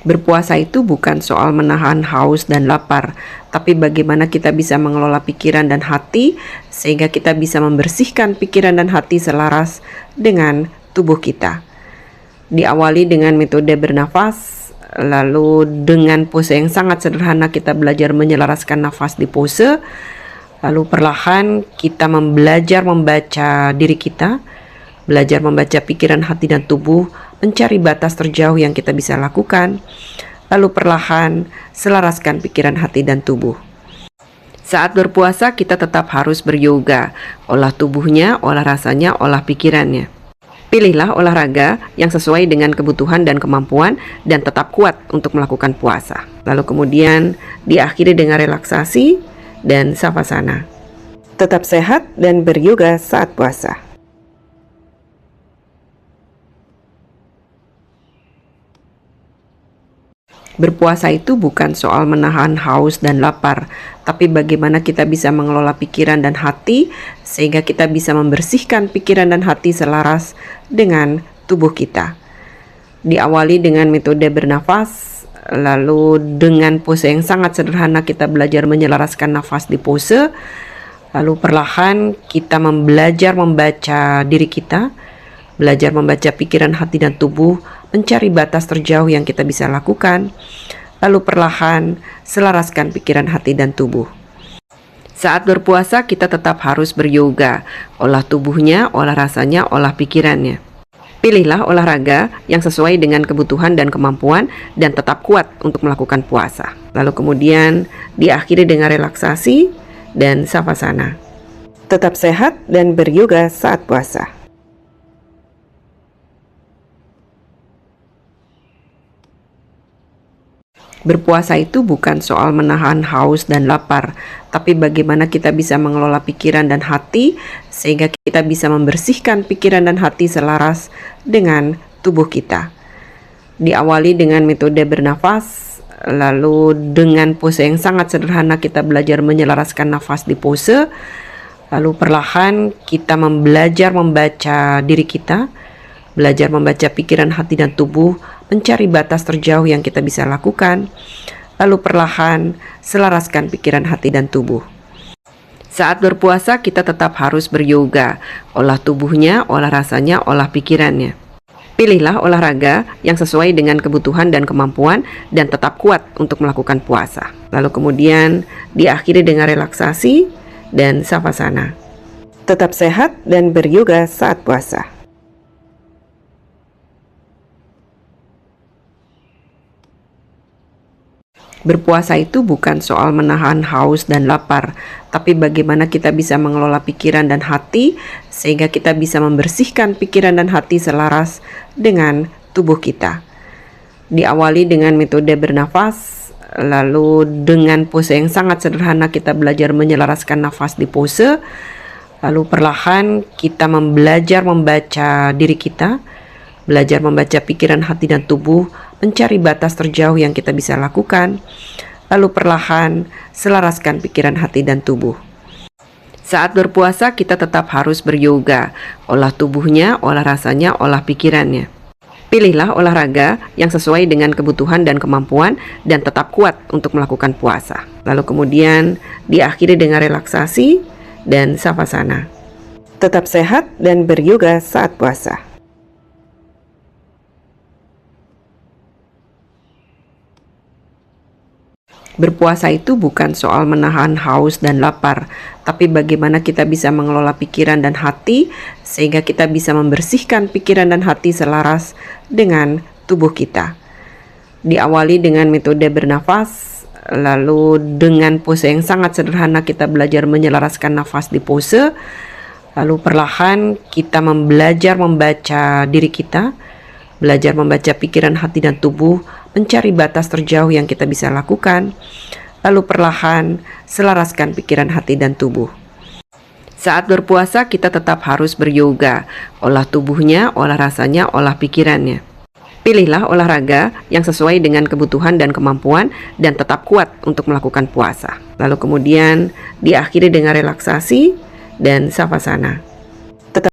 Berpuasa itu bukan soal menahan haus dan lapar, tapi bagaimana kita bisa mengelola pikiran dan hati sehingga kita bisa membersihkan pikiran dan hati selaras dengan tubuh kita. Diawali dengan metode bernafas, lalu dengan pose yang sangat sederhana kita belajar menyelaraskan nafas di pose, lalu perlahan kita belajar membaca diri kita, belajar membaca pikiran, hati, dan tubuh, mencari batas terjauh yang kita bisa lakukan, lalu perlahan selaraskan pikiran, hati, dan tubuh. Saat berpuasa kita tetap harus beryoga, olah tubuhnya, olah rasanya, olah pikirannya. Pilihlah olahraga yang sesuai dengan kebutuhan dan kemampuan dan tetap kuat untuk melakukan puasa. Lalu kemudian diakhiri dengan relaksasi dan savasana. Tetap sehat dan beryoga saat puasa. Berpuasa itu bukan soal menahan haus dan lapar, tapi bagaimana kita bisa mengelola pikiran dan hati sehingga kita bisa membersihkan pikiran dan hati selaras dengan tubuh kita. Diawali dengan metode bernafas, lalu dengan pose yang sangat sederhana kita belajar menyelaraskan nafas di pose, lalu perlahan kita belajar membaca diri kita, belajar membaca pikiran, hati, dan tubuh, mencari batas terjauh yang kita bisa lakukan, lalu perlahan selaraskan pikiran, hati, dan tubuh. Saat berpuasa kita tetap harus beryoga, olah tubuhnya, olah rasanya, olah pikirannya. Pilihlah olahraga yang sesuai dengan kebutuhan dan kemampuan dan tetap kuat untuk melakukan puasa. Lalu kemudian diakhiri dengan relaksasi dan savasana. Tetap sehat dan beryoga saat puasa. Berpuasa itu bukan soal menahan haus dan lapar, tapi bagaimana kita bisa mengelola pikiran dan hati sehingga kita bisa membersihkan pikiran dan hati selaras dengan tubuh kita. Diawali dengan metode bernafas, lalu dengan pose yang sangat sederhana kita belajar menyelaraskan nafas di pose, lalu perlahan kita belajar membaca diri kita, belajar membaca pikiran, hati, dan tubuh, mencari batas terjauh yang kita bisa lakukan, lalu perlahan selaraskan pikiran, hati, dan tubuh. Saat berpuasa kita tetap harus beryoga, olah tubuhnya, olah rasanya, olah pikirannya. Pilihlah olahraga yang sesuai dengan kebutuhan dan kemampuan dan tetap kuat untuk melakukan puasa. Lalu kemudian diakhiri dengan relaksasi dan savasana. Tetap sehat dan beryoga saat puasa. Berpuasa itu bukan soal menahan haus dan lapar, tapi bagaimana kita bisa mengelola pikiran dan hati sehingga kita bisa membersihkan pikiran dan hati selaras dengan tubuh kita. Diawali dengan metode bernafas, lalu dengan pose yang sangat sederhana kita belajar menyelaraskan nafas di pose, lalu perlahan kita belajar membaca diri kita, belajar membaca pikiran, hati, dan tubuh, mencari batas terjauh yang kita bisa lakukan, lalu perlahan selaraskan pikiran, hati, dan tubuh. Saat berpuasa kita tetap harus beryoga, olah tubuhnya, olah rasanya, olah pikirannya. Pilihlah olahraga yang sesuai dengan kebutuhan dan kemampuan dan tetap kuat untuk melakukan puasa. Lalu kemudian diakhiri dengan relaksasi dan savasana. Tetap sehat dan beryoga saat puasa. Berpuasa itu bukan soal menahan haus dan lapar, tapi bagaimana kita bisa mengelola pikiran dan hati sehingga kita bisa membersihkan pikiran dan hati selaras dengan tubuh kita. Diawali dengan metode bernafas, lalu dengan pose yang sangat sederhana kita belajar menyelaraskan nafas di pose, lalu perlahan kita belajar membaca diri kita, belajar membaca pikiran, hati, dan tubuh, mencari batas terjauh yang kita bisa lakukan, lalu perlahan selaraskan pikiran, hati, dan tubuh. Saat berpuasa kita tetap harus beryoga, olah tubuhnya, olah rasanya, olah pikirannya. Pilihlah olahraga yang sesuai dengan kebutuhan dan kemampuan dan tetap kuat untuk melakukan puasa. Lalu kemudian diakhiri dengan relaksasi dan savasana.